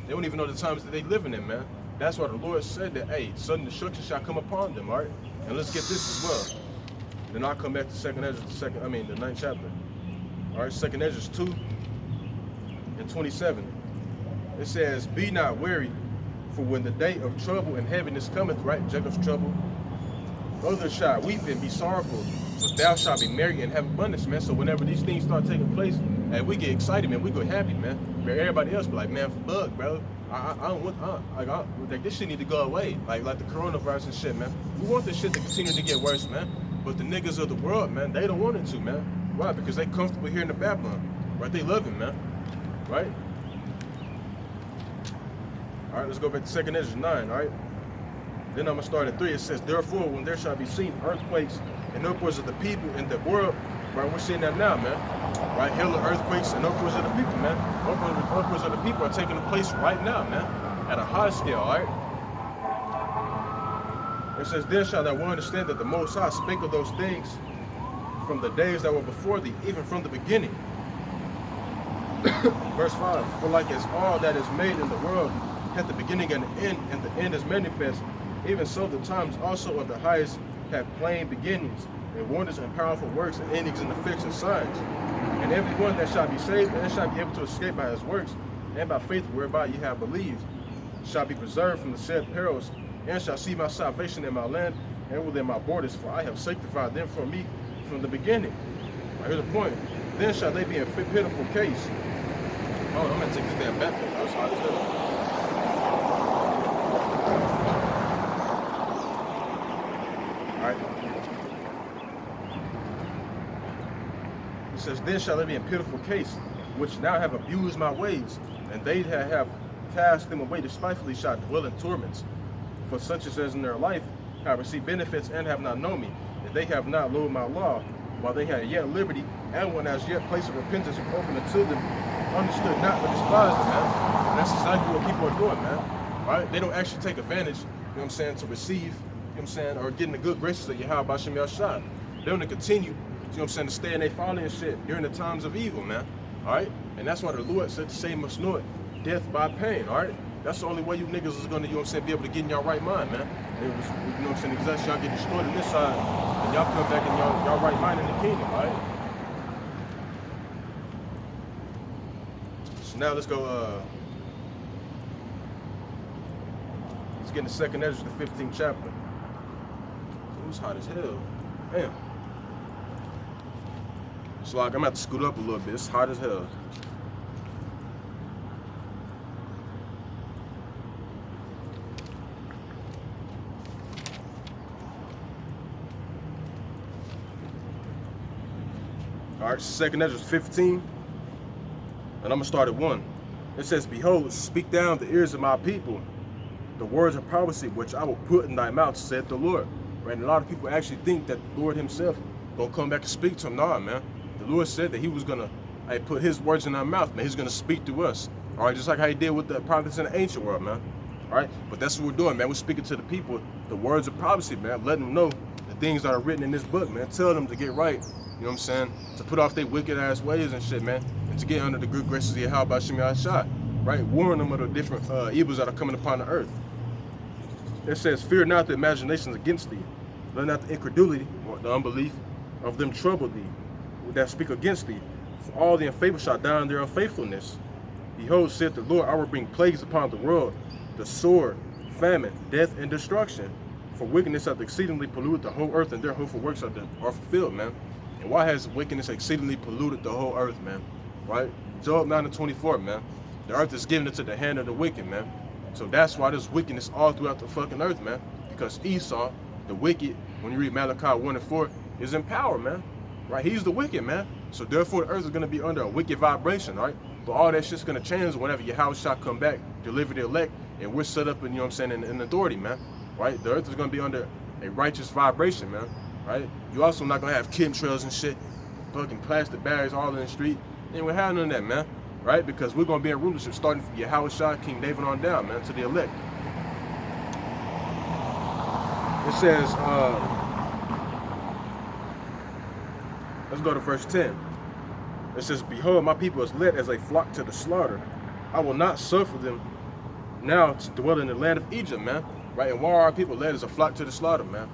They don't even know the times that they living in, man. That's why the Lord said that, hey, sudden destruction shall come upon them, all right? And let's get this as well. Then I'll come back to second Ezra, the ninth chapter. All right, second Ezra 2 and 27. It says, be not weary, for when the day of trouble and heaviness cometh, right? Jacob's trouble. Others shall weep and be sorrowful, but thou shalt be merry and have abundance, man. So whenever these things start taking place, and we get excited, man, we go happy, man. But everybody else be like, man, fuck, bro. I don't want, like this shit need to go away. Like the coronavirus and shit, man. We want this shit to continue to get worse, man. But the niggas of the world, man, they don't want it to, man. Why? Because they comfortable here in the Babylon, right? They love it, man, right? All right, let's go back to 2 Ezra 9, all right? Then I'm going to start at 3. It says, therefore, when there shall be seen earthquakes and upwards of the people in the world, right, we're seeing that now, man. Right, hail of earthquakes and upwards of the people, man. Upwards of the people are taking place right now, man, at a high scale, all right? It says, then shall thou understand that the Most High spake of those things from the days that were before thee, even from the beginning. Verse 5, for like as all that is made in the world hath the beginning and the end is manifest, even so the times also of the highest have plain beginnings, and wonders and powerful works, and endings and effects and signs. And every one that shall be saved, and shall be able to escape by his works, and by faith whereby ye have believed, shall be preserved from the said perils, and shall see my salvation in my land, and within my borders, for I have sanctified them for me from the beginning. Right, here's the point. Then shall they be in pitiful case. Oh, I'm gonna take this damn back. I was hot as hell. It says, then shall they be in pitiful case, which now have abused my ways, and they that have cast them away despitefully shall dwell in torments. For such as in their life have received benefits and have not known me, and they have not loathed my law, while they had yet liberty, and when as yet place of repentance open unto them, understood not but despised them, man. And that's exactly what people are doing, man. Right? They don't actually take advantage, you know what I'm saying, to receive, you know what I'm saying, or getting the good graces of Yahweh B'Shem Yahshua. They're going to continue, you know what I'm saying, to stay in their folly and shit during the times of evil, man. All right? And that's why the Lord said the same must know it, death by pain, all right? That's the only way you niggas is going to, you know what I'm saying, be able to get in y'all right mind, man. It was, you know what I'm saying, exactly, y'all get destroyed on this side, and y'all come back in y'all right mind in the kingdom, all right? So now let's go, let's get into 2 Ezra, the 15th chapter. It was hot as hell. Damn. So like, I'm gonna have to scoot up a little bit. It's hot as hell. All right, 2 Ezra 15, and I'm gonna start at 1. It says, behold, speak down the ears of my people the words of prophecy which I will put in thy mouth, said the Lord. Right? And a lot of people actually think that the Lord himself gonna come back and speak to them. Nah, man. The Lord said that he was gonna put his words in our mouth, man. He's gonna speak to us. All right, just like how he did with the prophets in the ancient world, man. All right, but that's what we're doing, man. We're speaking to the people the words of prophecy, man. Letting them know the things that are written in this book, man. Tell them to get right. You know what I'm saying? To put off their wicked ass ways and shit, man. And to get under the good graces of Yahweh B'Shem Yahshua. Right? Warn them of the different evils that are coming upon the earth. It says, fear not the imaginations against thee. Let not the incredulity or the unbelief of them trouble thee that speak against thee. For all the unfaithful shall die in their unfaithfulness. Behold, saith the Lord, I will bring plagues upon the world, the sword, famine, death, and destruction. For wickedness hath exceedingly polluted the whole earth, and their hopeful works are fulfilled, man. And why has wickedness exceedingly polluted the whole earth, man? Right? Job 9:24, man. The earth is given into the hand of the wicked, man. So that's why there's wickedness all throughout the fucking earth, man. Because Esau, the wicked, when you read Malachi 1:4, is in power, man. Right? He's the wicked, man. So therefore the earth is going to be under a wicked vibration, right? But all that shit's going to change whenever Yahweh shall come back, deliver the elect, and we're set up in, you know what I'm saying, in authority, man. Right? The earth is going to be under a righteous vibration, man. Right? You also not going to have chemtrails and shit, fucking plastic bags all in the street. And we're having none of that, man. Right? Because we're going to be in rulership starting from Yahweh Shah, King David on down, man, to the elect. It says, let's go to verse 10. It says, behold, my people is led as a flock to the slaughter. I will not suffer them now to dwell in the land of Egypt, man. Right? And why are our people led as a flock to the slaughter, man?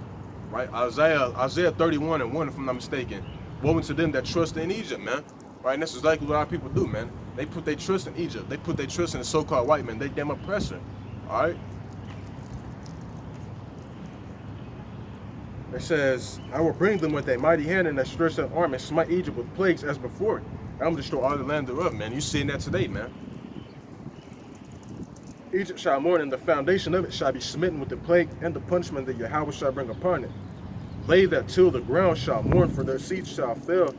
Right? Isaiah 31:1, if I'm not mistaken. Woe unto them that trust in Egypt, man. Right? And that's exactly what our people do, man. They put their trust in Egypt. They put their trust in the so-called white man. They damn oppressor. All right? It says, I will bring them with a mighty hand and a stretched out arm and smite Egypt with plagues as before. I'm going to destroy all the land thereof, man. You seeing that today, man. Egypt shall mourn, and the foundation of it shall be smitten with the plague and the punishment that Yahweh shall bring upon it. They that till the ground shall mourn, for their seeds shall fail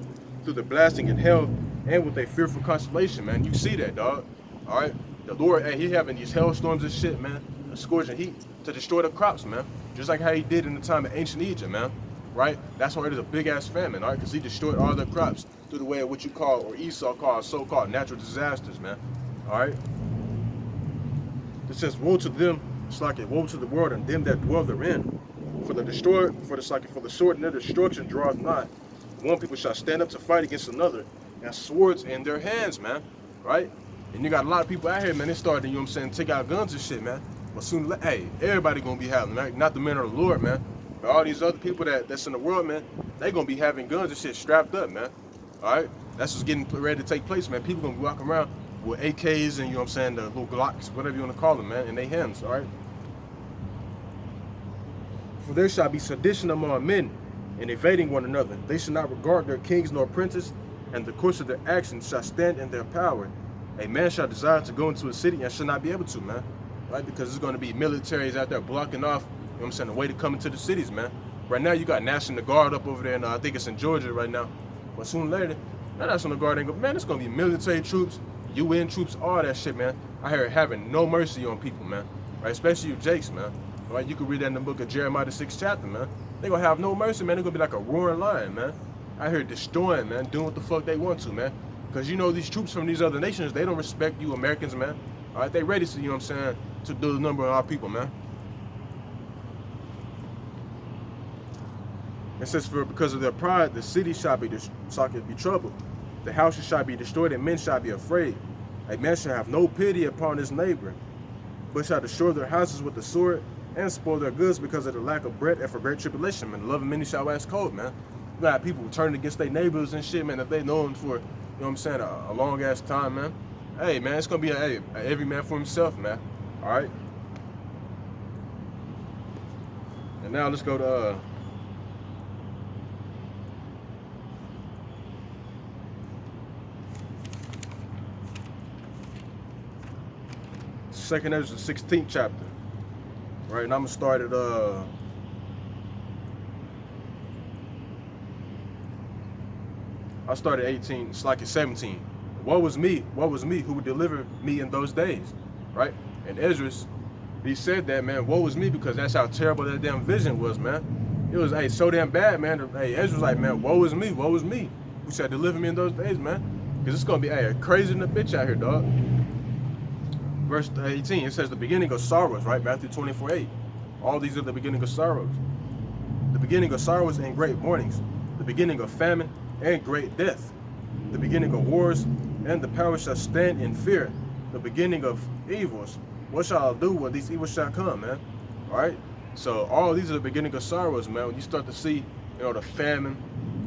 through the blasting in hell and with a fearful constellation, man. You see that, dog. All right? The Lord, hey, he having these hailstorms and shit, man. A scorching heat to destroy the crops, man. Just like how he did in the time of ancient Egypt, man. Right? That's why it is a big-ass famine, all right? Because he destroyed all the crops through the way of what you call, or Esau called, so-called natural disasters, man. All right? It says, woe to them, it's like a woe to the world and them that dwell therein. For the sword and their destruction draweth not. One people shall stand up to fight against another, and swords in their hands, man. Right? And you got a lot of people out here, man, they started, you know what I'm saying, take out guns and shit, man. But soon, hey, everybody gonna be having, man. Not the men of the Lord, man. But all these other people that's in the world, man, they gonna be having guns and shit strapped up, man. All right? That's what's getting ready to take place, man. People gonna be walking around with AKs and, you know what I'm saying, the little Glocks, whatever you want to call them, man, in their hands, all right? For there shall be sedition among men, and evading one another. They shall not regard their kings nor princes, and the course of their actions shall stand in their power. A man shall desire to go into a city and shall not be able to, man. Right? Because there's going to be militaries out there blocking off, you know what I'm saying, the way to come into the cities, man. Right now, you got National Guard up over there, and I think it's in Georgia right now. But sooner or later, that National Guard ain't going, man, it's going to be military troops, UN troops, all that shit, man. I hear having no mercy on people, man. Right? Especially you Jakes, man. Right? You can read that in the book of Jeremiah, the 6th chapter, man. They gonna have no mercy, man. They're gonna be like a roaring lion, man. I hear destroying, man, doing what the fuck they want to, man. Because you know these troops from these other nations, they don't respect you Americans, man. All right, they ready to, you know what I'm saying, to do the number on our people, man. It says, for because of their pride, the city shall be troubled. The houses shall be destroyed, and men shall be afraid. A man shall have no pity upon his neighbor, but shall destroy their houses with the sword, and spoil their goods because of the lack of bread and for great tribulation, man. The love of many shall wax cold, man. You got people turning against their neighbors and shit, man, if they know them for, you know what I'm saying, a long ass time, man. Hey, man, it's gonna be every man for himself, man. All right. And now let's go to 2nd Ezra, the 16th chapter. Right, and I'm gonna start at I started 18, it's like at 17. Woe was me who would deliver me in those days, right? And Ezra, he said that, man, woe was me, because that's how terrible that damn vision was, man. It was, hey, so damn bad, man. Hey, Ezra's like, man, woe is me who shall deliver me in those days, man. Because it's gonna be, hey, crazy in the bitch out here, dog. Verse 18, it says the beginning of sorrows, right? Matthew 24:8. All these are the beginning of sorrows. The beginning of sorrows and great mournings. The beginning of famine and great death. The beginning of wars, and the power shall stand in fear. The beginning of evils. What shall I do when these evils shall come, man? All right? So all these are the beginning of sorrows, man. When you start to see, you know, the famine,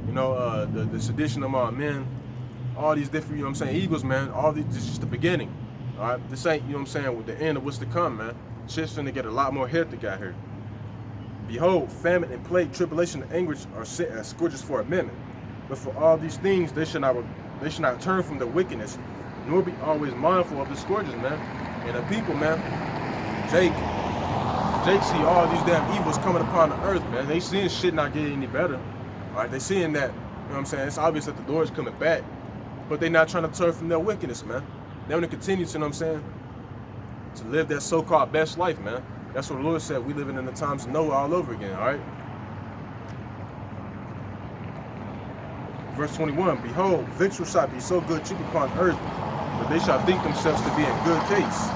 you know, the sedition among men, all these different, you know what I'm saying, evils, man, all these, this is just the beginning. All right, this ain't, you know what I'm saying, with the end of what's to come, man. Shit's finna get a lot more hectic out here. Behold, famine and plague, tribulation and anguish are set as scourges for a minute. But for all these things, they should not turn from their wickedness, nor be always mindful of the scourges, man. And the people, man, Jake see all these damn evils coming upon the earth, man. They seeing shit not getting any better. All right, they seeing that, you know what I'm saying, it's obvious that the Lord's coming back, but they not trying to turn from their wickedness, man. They want to continue to, you know what I'm saying, to live that so-called best life, man. That's what the Lord said. We living in the times of Noah all over again, all right? Verse 21, behold, victual shall be so good cheap upon earth, that they shall think themselves to be in good case.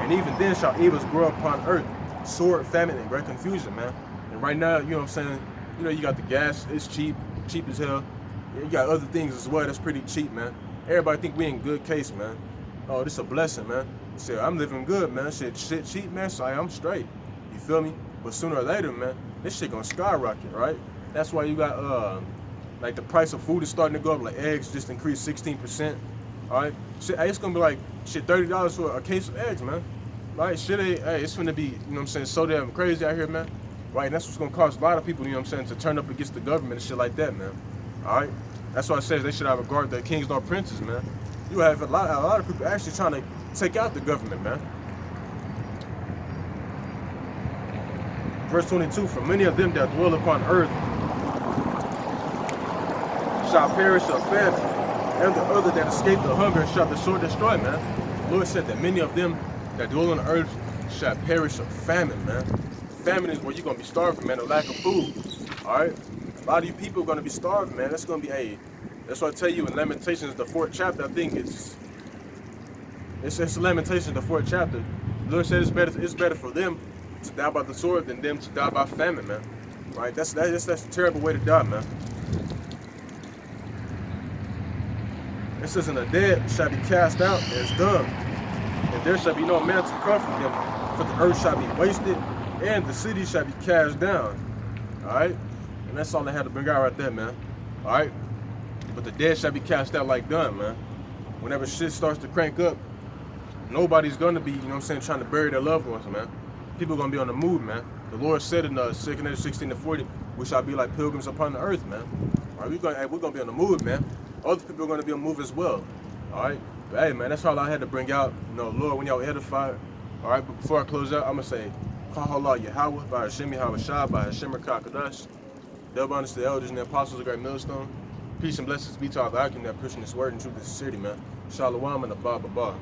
And even then shall evils grow upon earth, sword, famine, and great confusion, man. And right now, you know what I'm saying, you know, you got the gas, it's cheap as hell. You got other things as well that's pretty cheap, man. Everybody think we in good case, man. Oh, this is a blessing, man. Shit, I'm living good, man. Shit cheap, man. So I'm straight. You feel me? But sooner or later, man, this shit gonna skyrocket, right? That's why you got like the price of food is starting to go up. Like eggs just increased 16%. All right, shit, hey, it's gonna be like shit $30 for a case of eggs, man. Right? Shit, hey, it's gonna be, you know what I'm saying, so damn crazy out here, man. Right? And that's what's gonna cause a lot of people, you know what I'm saying, to turn up against the government and shit like that, man. All right. That's why it says they should have regard their kings nor princes, man. You have a lot of people actually trying to take out the government, man. Verse 22, for many of them that dwell upon earth shall perish of famine, and the other that escape the hunger shall the sword destroy, man. The Lord said that many of them that dwell on the earth shall perish of famine, man. Famine is where you're gonna be starving, man, a lack of food. Alright? A lot of you people are gonna be starving, man. That's gonna be that's what I tell you in Lamentations, the 4th chapter. I think it's Lamentations, the 4th chapter. The Lord said it's better for them to die by the sword than them to die by famine, man. Right? That's a terrible way to die, man. It says, and the dead shall be cast out as dung, and there shall be no man to comfort them, for the earth shall be wasted, and the city shall be cast down. Alright? And that's all I had to bring out right there, man. Alright? But the dead shall be cast out like dung, man. Whenever shit starts to crank up, nobody's gonna be, you know what I'm saying, trying to bury their loved ones, man. People are gonna be on the move, man. The Lord said in 2 Corinthians 16:40, we shall be like pilgrims upon the earth, man. Alright, we're gonna be on the move, man. Other people are gonna be on the move as well. Alright? But hey, man, that's all I had to bring out. You know, Lord, when y'all edified. Alright, but before I close out, I'm gonna say, Kahala Yahweh, by Hashem Yahweh Shah, by Hashem Rakakadash. Double honors to the elders and the apostles of the great millstone. Peace and blessings be to our vacuum that pushing this word into the city, man. Shalom and Abba Baba.